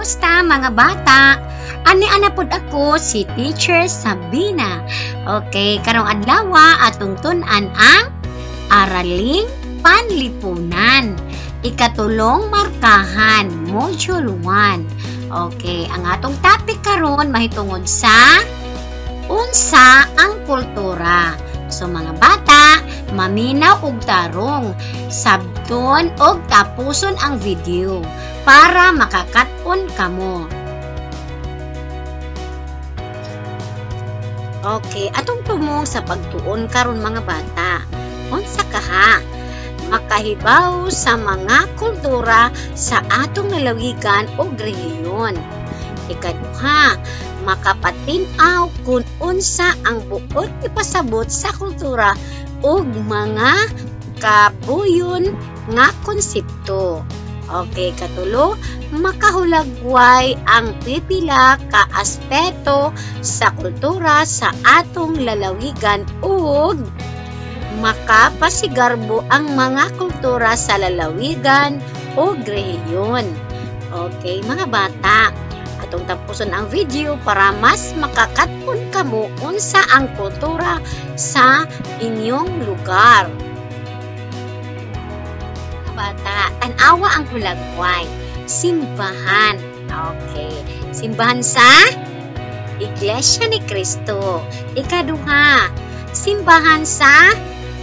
Kumusta mga bata? Ani-ana pod ako si Teacher Sabina. Okay, karong adlaw atong tun-an ang Araling Panlipunan. Ikatulong markahan, Module 1. Okay, ang atong topic karon mahitungod sa unsa ang kultura. So mga bata, maminaw og tarong, sabton og tapuson ang video para makakat-on kamo. Okay, atong tumong sa pagtuon karon mga bata. Unsa kaha? Makahibaw sa mga kultura sa atong lalawigan o rehiyon. Ikaduha, makapatin-aw kung unsa ang buot ipasabot sa kultura ug mga kabuyon nga konsepto. Okay, katulo, makahulagway ang pipila ka aspeto sa kultura sa atong lalawigan ug makapasigarbo ang mga kultura sa lalawigan o rehiyon. Okay, mga bata, atong tapuson ang video para mas makakatpon kamo unsa ang kultura sa inyong lugar. Bata, tanawa ang hulagway. Simbahan. Okay. Simbahan sa Iglesia ni Cristo. Ikaduha, simbahan sa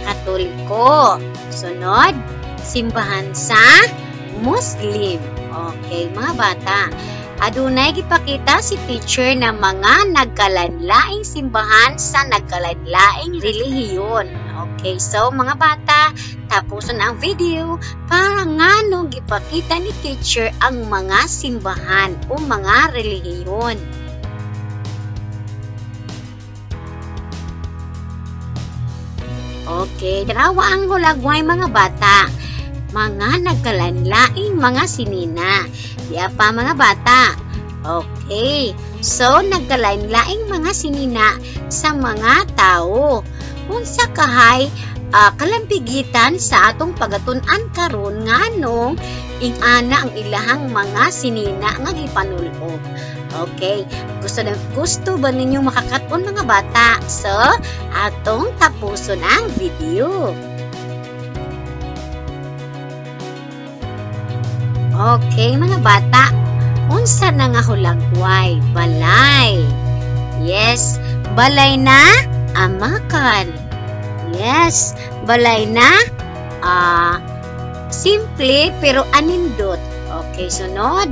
Katoliko. Sunod, simbahan sa Muslim. Okay, mga bata. Adunay gipakita si teacher na mga nagkalanlaing simbahan sa nagkalanlaing relihiyon. Okay, so mga bata, tapuson ang video para nganong gipakita ni teacher ang mga simbahan o mga relihiyon. Okay, darawa ang hulagway mga bata. Mga nagkalanlaing mga sinina. Diya pa mga bata. Okay, so nagkalanlaing mga sinina sa mga tao. Unsa kahay kalampigitan sa atong pagatun-an karon nganong ing-ana ang ilahang mga sinina nga gipanul-og. Okay, gusto ba ninyo makakaton mga bata? So, atong tapuson ang video. Okay, mga bata, unsa na nga hulagway? Balay. Yes, balay na amakan. Yes, balay na simple pero anindot. Okay, sunod,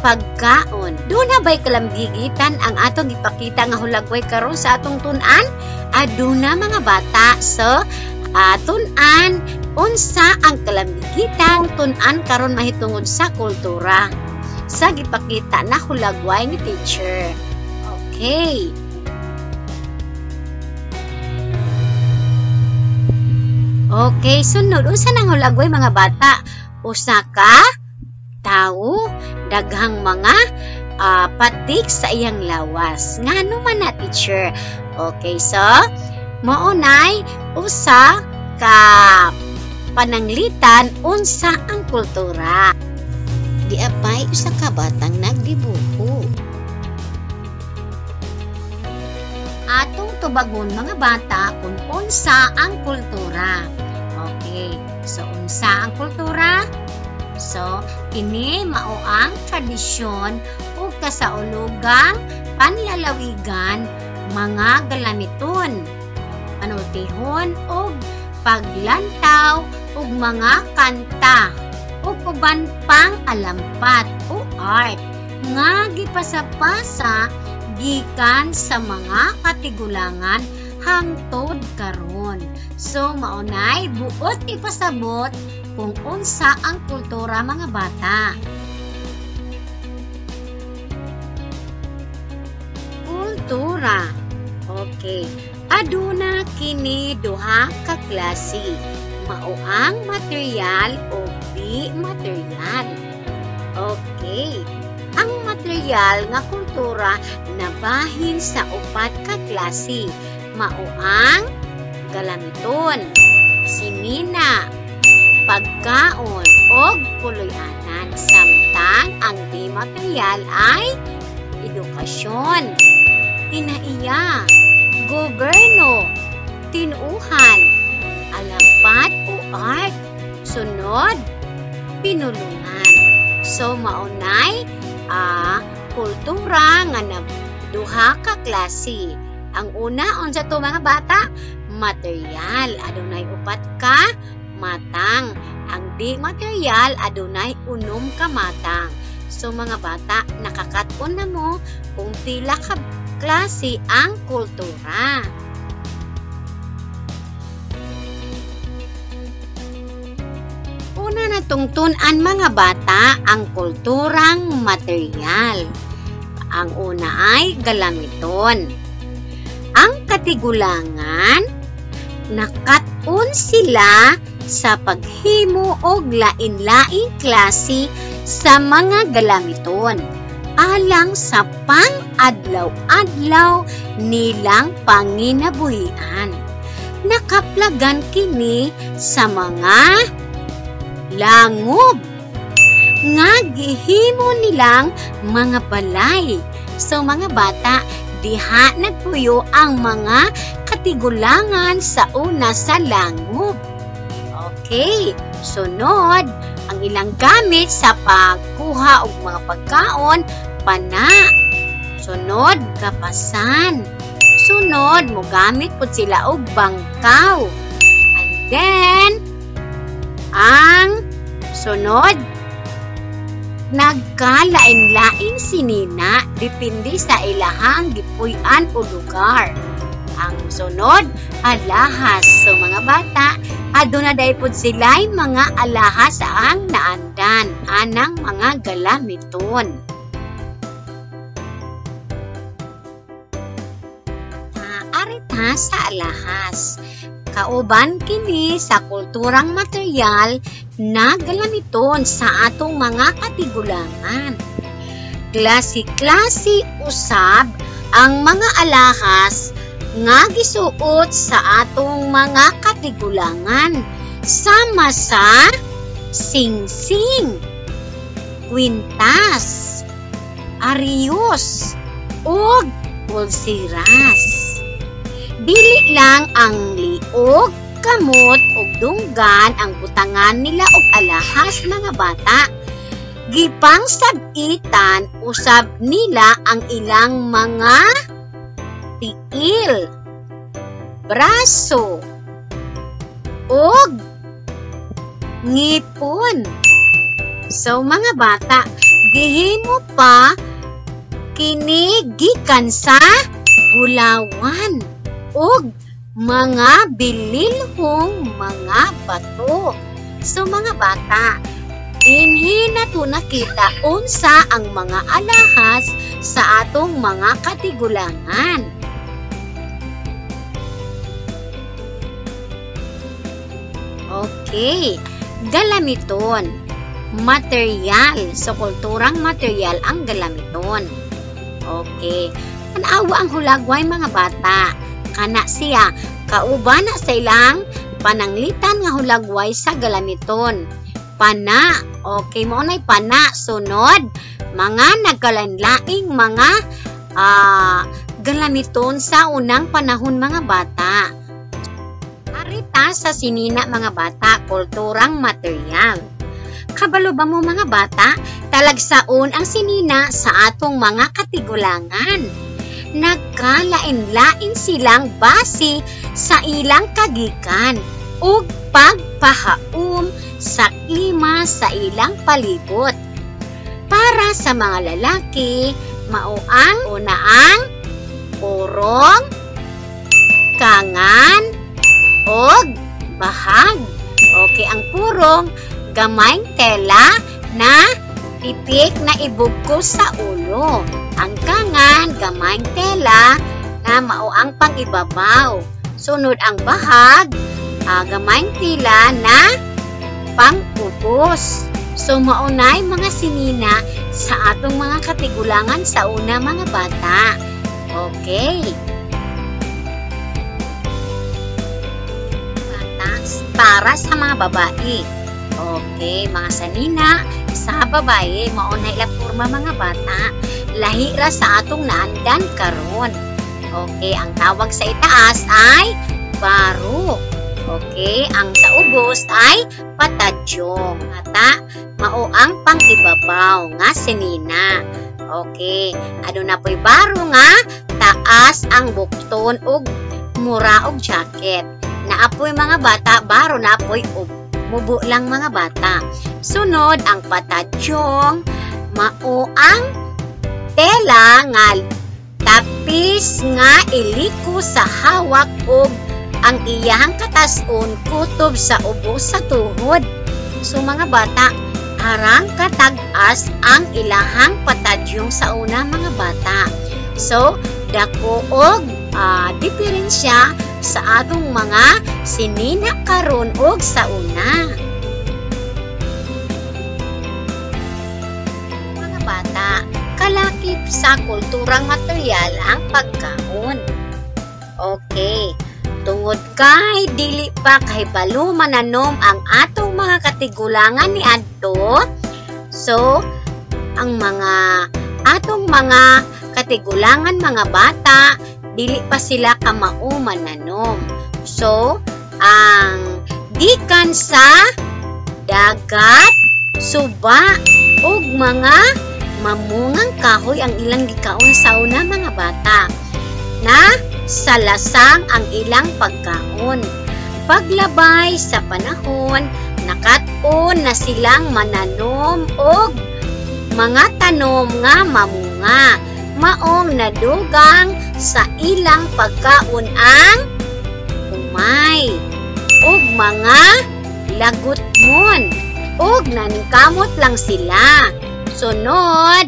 pagkaon. Doon na ba'y kalambigitan ang atong ipakita nga hulagway karon sa atong tun-an? Aduna mga bata. So, tun-an, unsa ang kalambigitan tun-an karon mahitungod sa kultura sa gipakita na hulagway ni teacher. Okay. Okay, sunod, unsa nang hulagway mga bata? Usa ka tao, daghang mga patik sa iyang lawas. Ngano man na teacher? Okay, so maunay usa ka pananglitan unsa ang kultura. Di apay usa ka batang nagdibuho. Atong tubagon mga bata kung unsa ang kultura. Okay, so unsa ang kultura? So, kini mao ang tradisyon o kasaulugang panlalawigan, mga galamiton, panultihon o paglantaw o mga kanta o uban pang alampat o art nga gipasapasa gikan sa mga katigulangan hangtod karon. So maunay buot ipasabot kung unsa ang kultura mga bata. Kultura. Okay. Aduna kini duha ka klase. Mao ang material o di material. Okay. Ang material nga kultura nabahin sa upat ka klase. Mao ang galamiton, simina, pagkaon o og puloy-anan. Samtang ang di material ay edukasyon, pinaiya, gobyerno, tinuhan, alapat o art. Sunod, pinulungan. So maunay kultura nga duha ka klase. Ang una, unsa to mga bata? Material, adunay upat ka matang. Ang di material, adunay unom ka matang. So mga bata, nakakaton na mo kung pila ka klase ang kultura. Una na tungtunan mga bata ang kulturang material. Ang una ay galamiton. Ang katigulangan, nakatun sila sa paghimo og lain-laing klase sa mga galamiton alang sa pang-adlaw-adlaw nilang panginabuhian. Nakaplagan kini sa mga langob nga gihimo nilang mga balay. So mga bata, diha nagpuyo ang mga katigulangan sa una sa langob. Okay, sunod, ang ilang gamit sa pagkuha og mga pagkaon, pana. Sunod, kapasan. Sunod, mogamit pud sila og bangkaw. And then, ang sunod, nagkalain-laing sinina depende sa ilahang gipuy-an o lugar. Ang sunod, alahas. So mga bata, aduna day pud sila'y mga alahas ang naandan anang mga galamiton. Arita sa alahas. Kauban kini sa kulturang material na galamiton sa atong mga katigulangan. Klase-klase usab ang mga alahas nga gisuot sa atong mga katigulangan sama sa singsing, kwintas, arios, ug pulsiras. Dili lang ang liog, kamot ug dunggan ang butangan nila og alahas mga bata. Gipang sabitan usab nila ang ilang mga tiil, braso, ug ngipon. So mga bata, gihimo pa kini gikan sa bulawan ug mga bililhong mga bato. So mga bata, dinhi nato nakita unsa ang mga alahas sa atong mga katigulangan. Okay, galamiton, material. So kulturang material ang galamiton. Okay, tanawa ang hulagway mga bata. Kana siya, kauban na sa ilang pananglitan nga hulagway sa galamiton. Pana, okay mo na'y pana. Sunod, mga nagkalanlaing mga galamiton sa unang panahon mga bata. Arita sa sinina mga bata, kulturang material. Kabalo ba mo mga bata, talagsaon ang sinina sa atong mga katigulangan. Nagkalain-lain silang base sa ilang kagikan ug pagpahaum sa klima sa ilang palibot. Para sa mga lalaki, mao ang unaang purong, kangan, ug bahag. Okay, ang purong, gamayng tela na tipik na ibugkos sa ulo. Ang kangan, gamayng tela na mao ang pangibabaw. Sunod ang bahag, gamayng tela na pangubos. So maunay mga sinina sa atong mga katigulangan sa una mga bata. Okay. Bata para sa mga babae. Okay, mga sanina, sa babae, mauna ila porma mga bata, lahi ra sa atong naandan karon. Okay, ang tawag sa itaas ay baro. Okay, ang sa ubos ay patadyong. Ata, mao ang pang-ibabaw nga sinina. Okay, ano na po'y baro nga, taas ang bukton ug mura og jacket. Naapoy mga bata, baro na apoy mubo lang mga bata. Sunod, ang patadyong, mao ang tela nga tapis nga iliko sa hawak ug ang iyang katason kutob sa ubo sa tuhod. So mga bata, arang katag-as ang ilahang patadyong sa una mga bata. So, dako og diferensya sa atong mga sinina karon og sa una. Mga bata, kalakip sa kulturang material ang pagkaon. Okay, tungod kay dili pa kahibalo mananom ang atong mga katigulangan ni adto. So, ang mga atong mga katigulangan mga bata, dili pa sila kamao mananom. So, ang gikan sa dagat, suba, ug mga mamungang kahoy ang ilang gikaon sa una mga bata, na sa lasang ang ilang pagkaon. Paglabay sa panahon, nakat-on na silang mananom og mga tanom nga mamunga. Maong nadugang sa ilang pagkaon ang umay ug mga lagutmon ug naningkamot lang sila. Sunod,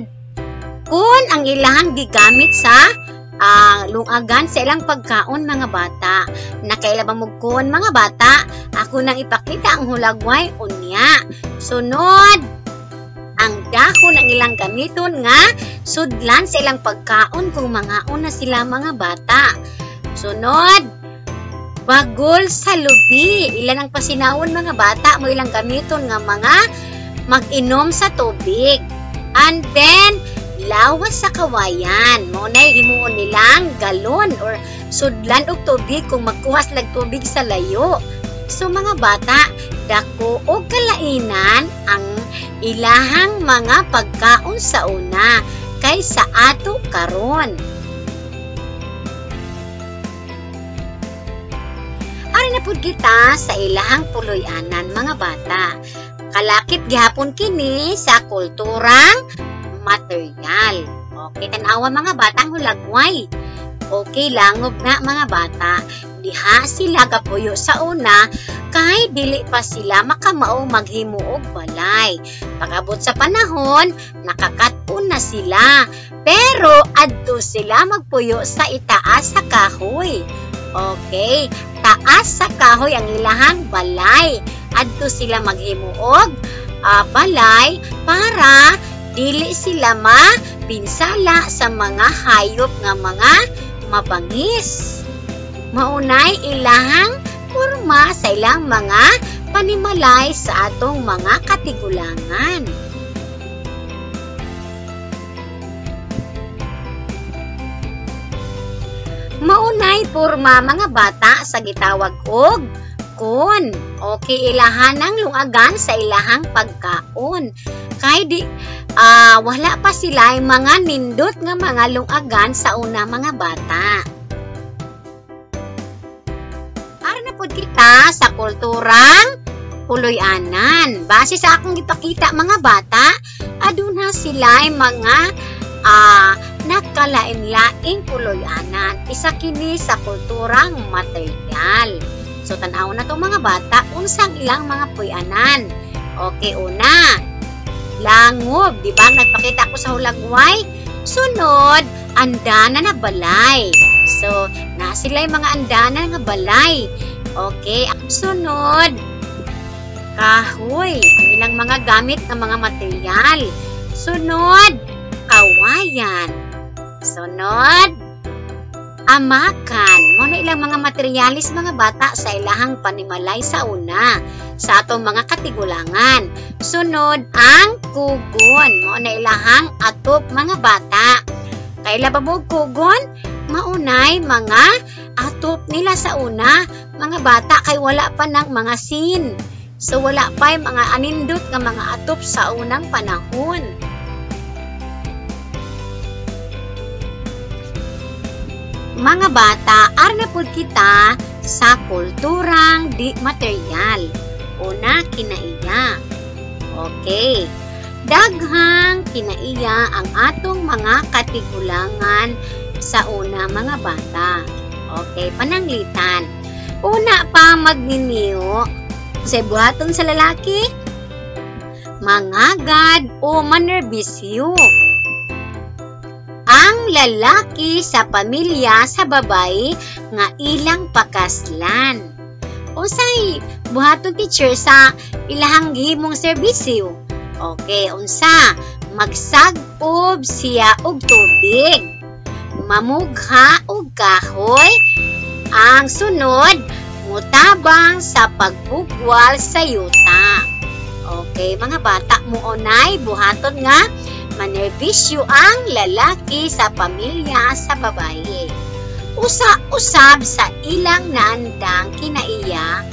kun ang ilahang gigamit sa lungagan sa ilang pagkaon mga bata, nakailabang mugkon mga bata, ako nang ipakita ang hulagway unya. Sunod, ang dahon ang ilang gamiton nga sudlan sa ilang pagkaon kung mga una sila mga bata. Sunod, bagol sa lubi, ilan ang pasinawon mga bata mo ilang gamiton nga mga mag-inom sa tubig. And then, lawas sa kawayan, mo na himuon nilang galon or sudlan og tubig kung magkuhas lag tubig sa layo. So mga bata, dako og kalainan ang ilahang mga pagkaon sa una kaysa ato karon. Ari na pud kita sa ilahang puloy-anan mga bata. Kalakip gihapon kini sa kulturang material. Okay, tanawa mga batang hulagway. Okay, langob na mga bata. Diha sila kapuyo sa una kay dili pa sila makamao maghimo og balay. Pag-abot sa panahon, nakakatun na sila. Pero adto sila magpuyo sa itaas sa kahoy. Okay, taas sa kahoy ang ilahang balay. Adto sila maghimo og balay para dili sila mapinsala sa mga hayop nga mga mabangis. Maunay ilahang porma sa ilang mga panimalay sa atong mga katigulangan. Maunay porma mga bata sa gitawag og kon. Okay, ilahan ang lungagan sa ilahang pagkaon. Kay di wala pa sila mga nindot nga mga lungagan sa una mga bata. Ara na pud kita sa kulturang puloy-anan. Base sa akong gipakita mga bata, aduna sila mga nakalain-laing puloy-anan. Isa kini sa kulturang material. So tan-aw na to mga bata unsang ilang mga puy-anan. Okay, una, langob, di ba? Nagpakita ko sa hulagway. Sunod, andana na balay. So, na sila yung mga andana nga balay. Okay, sunod, kahoy, ang ilang mga gamit ng mga material. Sunod, kawayan. Sunod, amakan. Mao na ilang mga materialis mga bata sa ilahang panimalay sa una sa atong mga katigulangan. Sunod ang kugon. Mao na ilahang atop mga bata. Kaila babog kugon, maunay mga atop nila sa una mga bata kay wala pa ng mga sin. So wala pa yung mga anindot nga mga atop sa unang panahon. Mga bata, arna pud kita sa kulturang di material. Una, kinaiya. Okay. Daghang kinaiya ang atong mga katigulangan sa una mga bata. Okay, pananglitan. Una pa magniniyo sa buhaton sa lalaki, mangagad o manerbisyo. Ang lalaki sa pamilya sa babae nga ilang pakaslan. Unsay buhaton teacher sa ilahang gihimong serbisyo? Okay, unsa? Magsag-ob siya og tubig. Mamugha og kahoy. Ang sunod, mutabang sa pagbugwal sa yuta. Okay, mga bata mo onay buhaton nga manerbisyo ang lalaki sa pamilya sa babae. Usa-usab sa ilang naandang kinaiya,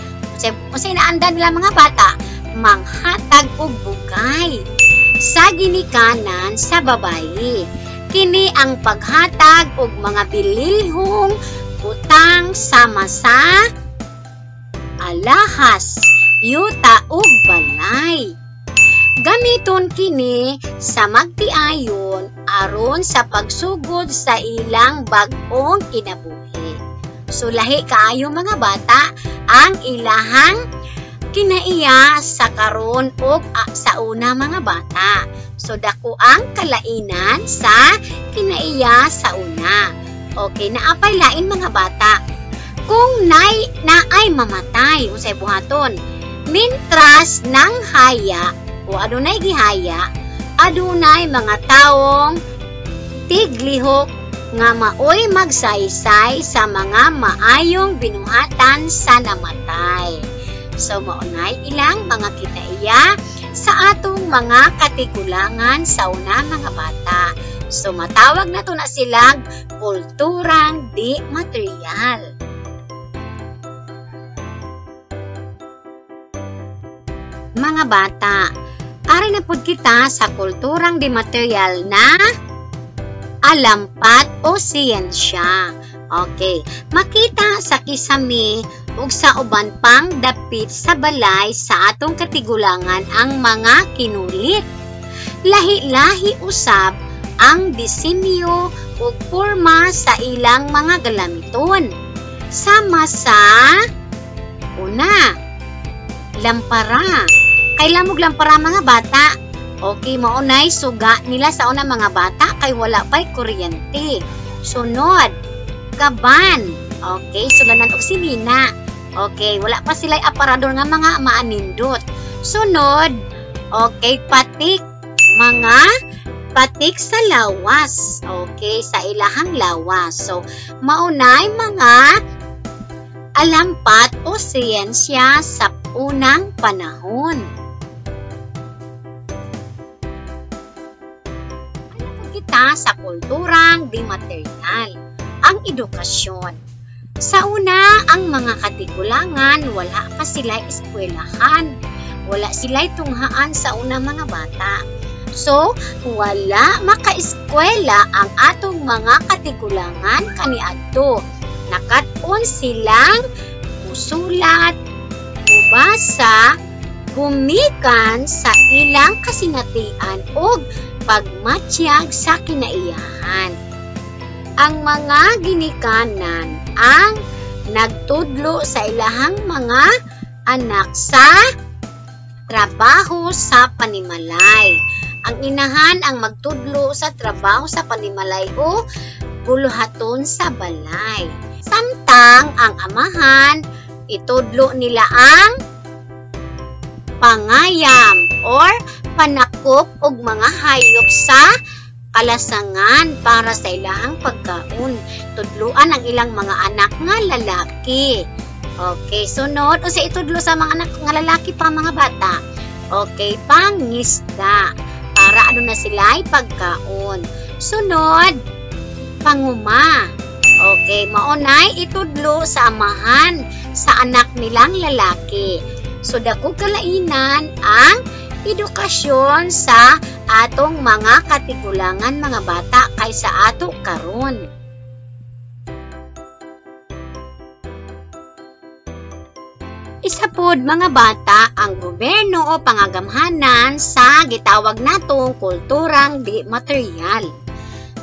unsay naandan nila mga bata, manghatag og bugay sa ginikanan sa babae. Kini ang paghatag og mga bililhong utang sama sa alahas, yuta ug balay. Gamiton kini sa magtiayon aron sa pagsugod sa ilang bag-ong kinabuhi. So lahi kaayo mga bata ang ilahang kinaiya sa karon ug sa una mga bata. So dako ang kalainan sa kinaiya sa una. Okay, naapay lain mga bata. Kung naay mamatay unsay buhaton, mintras nang haya o adunay gihaya, adunay mga taong tiglihok nga maoy magsaysay sa mga maayong binuhatan sa namatay. So maunay ilang mga kinaiya sa atong mga katigulangan sa una mga bata. So matawag na to na silang kulturang di material. Mga bata, ari na pud kita sa kulturang di material na alampat o siyensya. Okay, makita sa kisami ug sa uban pang dapit sa balay sa atong katigulangan ang mga kinulit. Lahi-lahi usab ang disenyo ug porma sa ilang mga galamiton. Sama sa una, lampara. Kay lamog lampara mga bata. Okay, maunay suga nila sa una mga bata kay wala pa'y kuryente. Sunod, kaban. Okay, suganan og silina. Okay, wala pa sila'y aparador nga mga maanindot. Sunod, okay, patik. Mga patik sa lawas. Okay, sa ilahang lawas. So, maunay mga alampat o siyensya sa unang panahon. Ano kita sa kulturang di material? Ang edukasyon. Sa una, ang mga katigulangan, wala pa sila eskwelahan. Wala sila tunghaan sa una mga bata. So, wala maka-eskwela ang atong mga katigulangan kaniadto. Nakat-on silang musulat, mubasa, gumikan sa ilang kasinatian o pagmatiyag sa kinaiyahan. Ang mga ginikanan ang nagtudlo sa ilahang mga anak sa trabaho sa panimalay. Ang inahan ang magtudlo sa trabaho sa panimalay o buluhaton sa balay. Samtang ang amahan, itudlo nila ang pangayam or panakop og mga hayop sa kalasangan para sa ilahang pagkaon. Tudluan ang ilang mga anak nga lalaki. Okay, sunod. O sa itudlo sa mga anak nga lalaki pa mga bata. Okay, pangisda. Para ano na sila ay pagkaon. Sunod, panguma. Okay, maunay itudlo sa amahan sa anak nilang lalaki. So, dako kalainan ang edukasyon sa atong mga katigulangan mga bata kaysa ato karon. Isa pod mga bata ang gobyerno o pangagamhanan sa gitawag natong kulturang di material.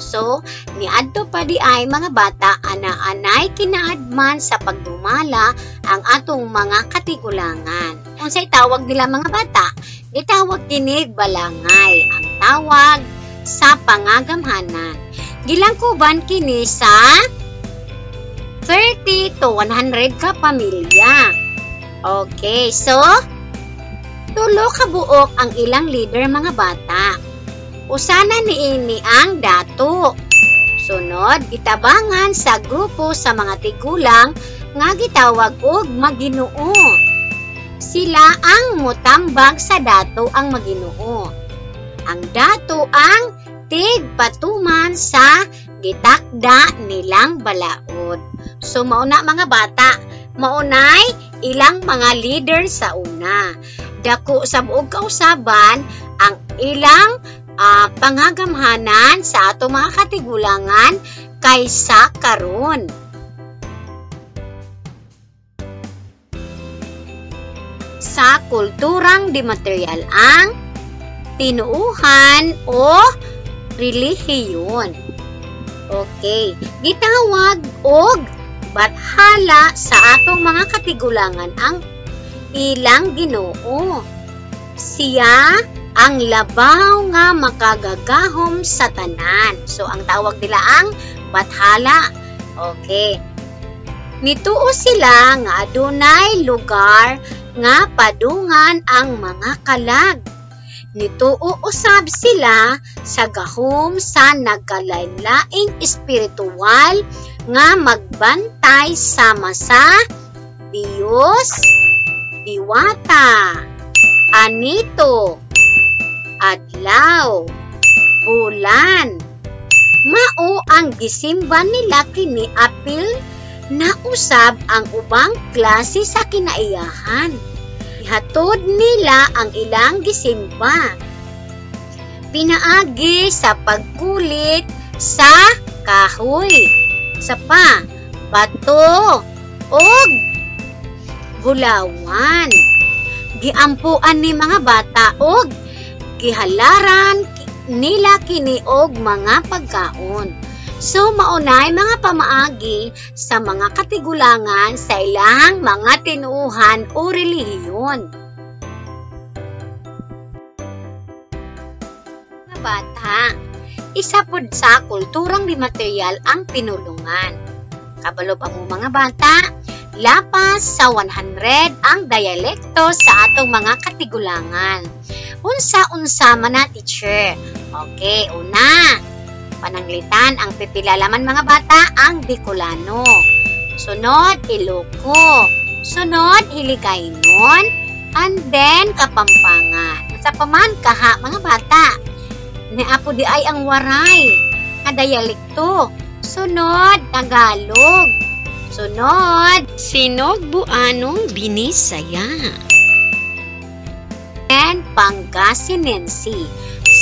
So, niadto pa di ay mga bata ana-anay kinaadman sa pagdumala ang atong mga katigulangan. Ang sa itawag nila mga bata, gitawag kinig balangay ang tawag sa pangagamhanan. Gilangkuban kini sa 30 to 100 ka pamilya. Okay, so tulo ka buok ang ilang leader mga bata. Usana niini ang dato. Sunod, itabangan sa grupo sa mga tigulang nga gitawag og Maginoo. Sila ang mutambag sa dato ang Maginoo. Ang dato ang tigpatuman sa gitakda nilang balaod. So mauna mga bata, maunay ilang mga leader sa una. Dako sa buog kausaban ang ilang pangagamhanan sa ato mga katigulangan kaysa karon. Sa kulturang di material ang tinuuhan o relihiyon. Okay, gitawag og bathala sa atong mga katigulangan ang ilang Ginoo. Siya ang labaw nga makagagahom sa tanan. So, ang tawag nila ang bathala. Okay. Nituo sila nga adunay lugar nga padungan ang mga kalag. Nituo usab sila sa gahom sa nagkalain-laing espiritual nga magbantay sama sa Diyos, diwata, anito, adlaw, bulan. Mao ang gisimba nila kini apil na usab ang ubang klase sa kinaiyahan. Ihatod nila ang ilang gisimba. Pinaagi sa pagkulit sa kahoy, sa pa, bato, og bulawan. Giampuan ni mga bata og gihalaran nila kini og mga pagkaon. So maunay mga pamaagi sa mga katigulangan sa ilahang mga tinuuhan o relihiyon. Mga bata, isa pod sa kulturang di material ang pinulungan. Kabalo pa mo mga bata, lapas sa 100 ang dialekto sa atong mga katigulangan. Unsa-unsa man na teacher. Okay, una, pananglitan ang pipilalaman mga bata ang Bicolano. Sunod, Iloco. Sunod, Hiligaynon. And then, Kapampangan. Sa paman kaha mga bata. Niapo di ay ang waray. Nga dialekto. Sunod, Tagalog. Sunod, Sinogbuanong Binisaya. And Pangasinensi.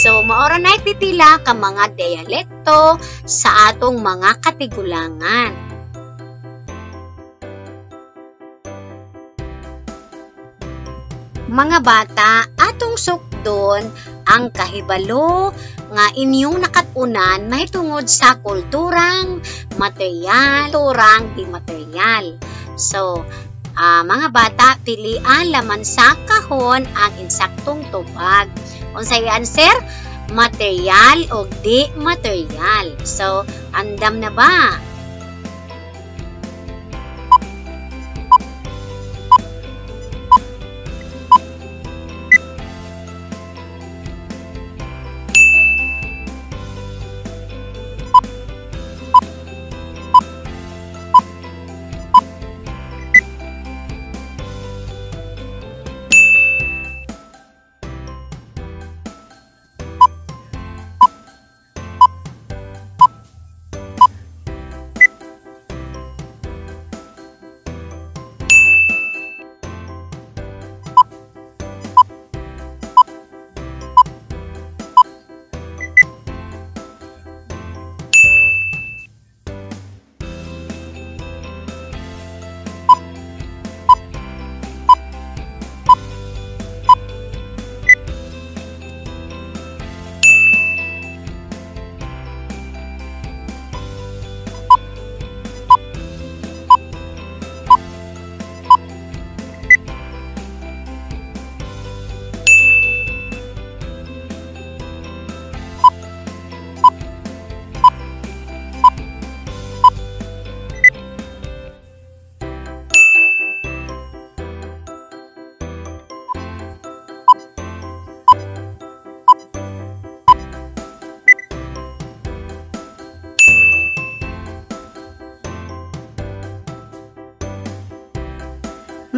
So, maoro na pipila ka mga dialekto sa atong mga katigulangan. Mga bata, atong sukdon ang kahibalo nga inyong nakatunan mahitungod sa kulturang material, kulturang di material. So, mga bata, pilian laman sa kahon ang insaktong tubag. Unsay answer? Material o di material. So, andam na ba?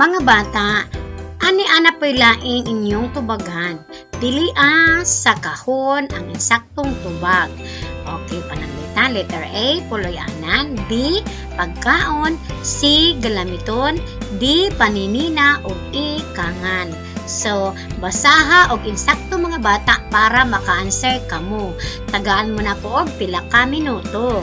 Mga bata, ani-ana po'y laing inyong tubagan. Pilian sa kahon ang insaktong tubag. Okay, pananglitan. Letter A, puloy-anan. B, pagkaon. C, galamiton. D, paninina. O E, kangan. So, basaha og insakto mga bata para maka-answer kamo. Tagaan mo na po og pila ka minuto.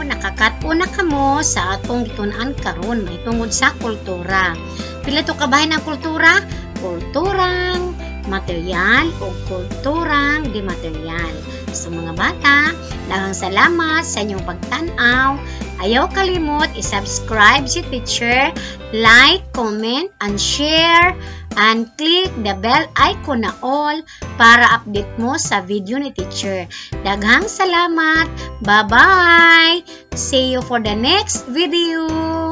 Nakakatuna kamo sa atong gitun-an karon may tungod sa kultura. Pila to kabahin ang kultura? Kulturang material o kulturang di material. So mga bata, daghang salamat sa inyong pagtan-aw. Ayaw kalimot i-subscribe si teacher, like, comment, and share, and click the bell icon na all para update mo sa video ni teacher. Daghang salamat. Bye-bye. See you for the next video.